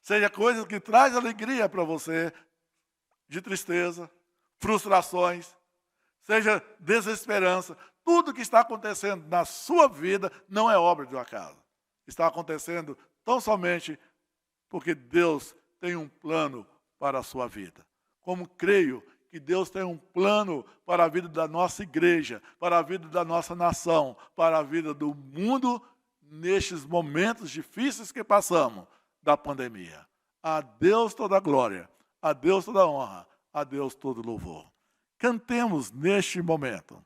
Seja coisas que traz alegria para você, de tristeza, frustrações, seja desesperança, tudo que está acontecendo na sua vida não é obra do acaso. Está acontecendo tão somente porque Deus tem um plano para a sua vida. Como creio que Deus tem um plano para a vida da nossa igreja, para a vida da nossa nação, para a vida do mundo, nestes momentos difíceis que passamos da pandemia. A Deus toda a glória, a Deus toda a honra, a Deus todo louvor. Cantemos neste momento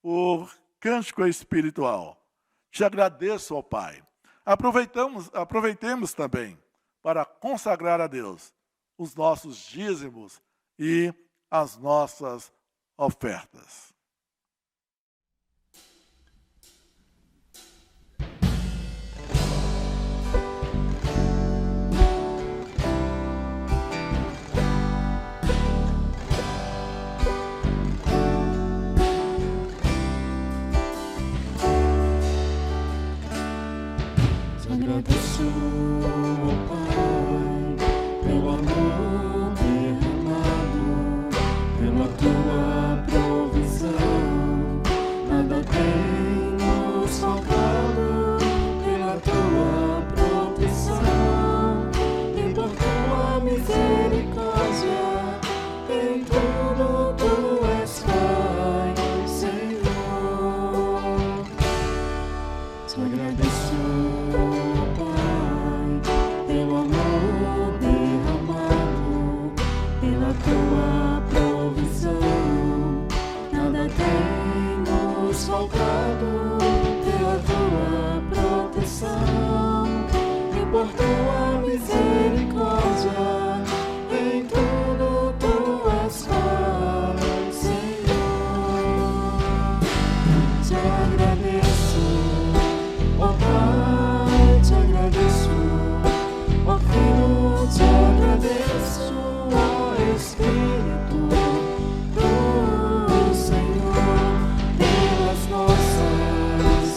o cântico espiritual. Te agradeço, ó Pai. Aproveitemos também para consagrar a Deus os nossos dízimos e as nossas ofertas. Te agradeço, ó Pai, pelo amor derramado, pela tua provisão. Nada tem nos faltado, pela tua proteção e por tua misericórdia. Em tudo tu és Pai, Senhor. Te agradeço, pelo amor derramado, pela tua provisão. Nada tem nos faltado, pela tua proteção e por tua misericórdia. Em tudo tu és Pai, Senhor. Te agradeço, ó Pai, te agradeço. Ó Filho, te agradeço, ó Espírito do Senhor, pelas nossas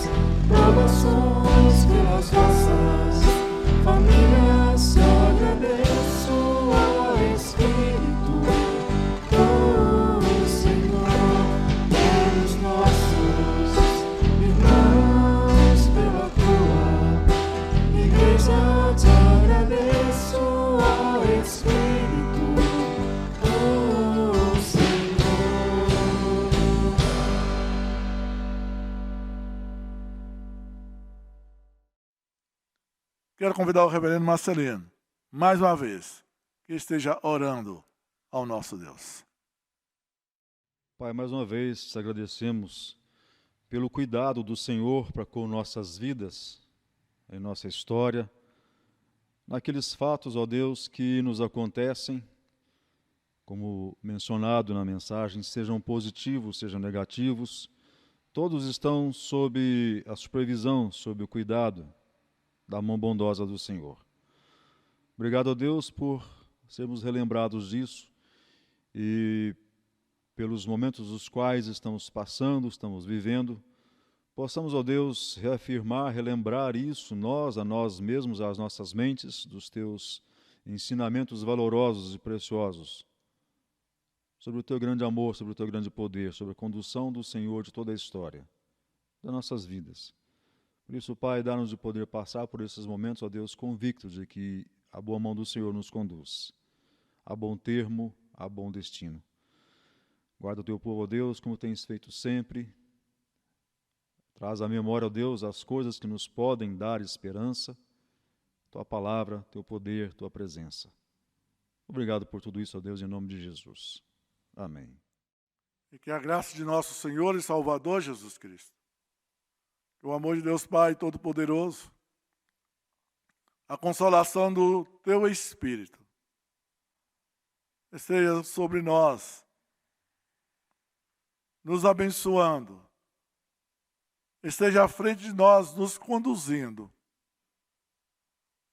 provações, pelas nossas famílias. Te agradeço, ó Espírito do Senhor, pelos nossos irmãos, pela tua igreja. Te agradeço, ó Espírito do Senhor. Quero convidar o reverendo Marcelino, mais uma vez, que esteja orando ao nosso Deus. Pai, mais uma vez te agradecemos pelo cuidado do Senhor para com nossas vidas, em nossa história, naqueles fatos, ó Deus, que nos acontecem, como mencionado na mensagem, sejam positivos, sejam negativos, todos estão sob a supervisão, sob o cuidado da mão bondosa do Senhor. Obrigado a Deus por sermos relembrados disso e pelos momentos os quais estamos passando, estamos vivendo, possamos, ó Deus, reafirmar, relembrar isso, a nós mesmos, às nossas mentes, dos teus ensinamentos valorosos e preciosos, sobre o teu grande amor, sobre o teu grande poder, sobre a condução do Senhor de toda a história, das nossas vidas. Por isso, Pai, dá-nos de poder passar por esses momentos, ó Deus, convictos de que a boa mão do Senhor nos conduz a bom termo, a bom destino. Guarda o teu povo, ó Deus, como tens feito sempre, Traz à memória, ó Deus, as coisas que nos podem dar esperança, Tua palavra, Teu poder, Tua presença. Obrigado por tudo isso, ó Deus, em nome de Jesus. Amém. E que a graça de nosso Senhor e Salvador Jesus Cristo, o amor de Deus Pai Todo-Poderoso, a consolação do Teu Espírito, esteja sobre nós, nos abençoando, esteja à frente de nós, nos conduzindo,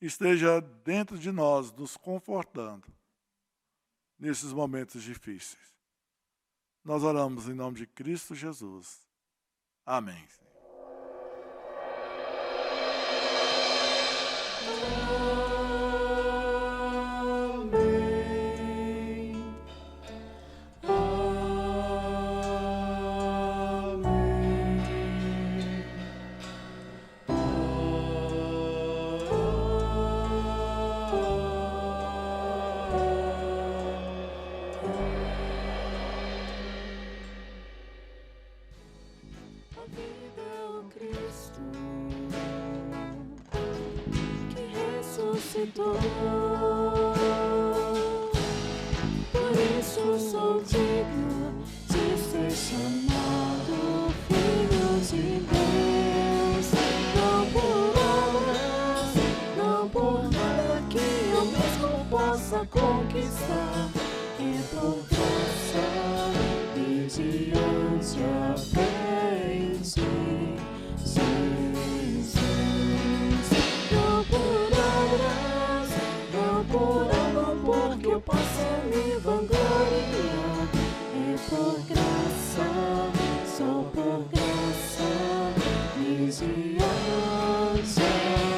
esteja dentro de nós, nos confortando, nesses momentos difíceis. Nós oramos em nome de Cristo Jesus. Amém. Por isso sou digno de ser chamado filho de Deus. Não por obras, não por nada que eu mesmo possa conquistar. É por graça mediante a fé em ti, Jesus. Não por obras, não por amor, porque eu possa me vangloriar. É por graça, só por graça, mediante a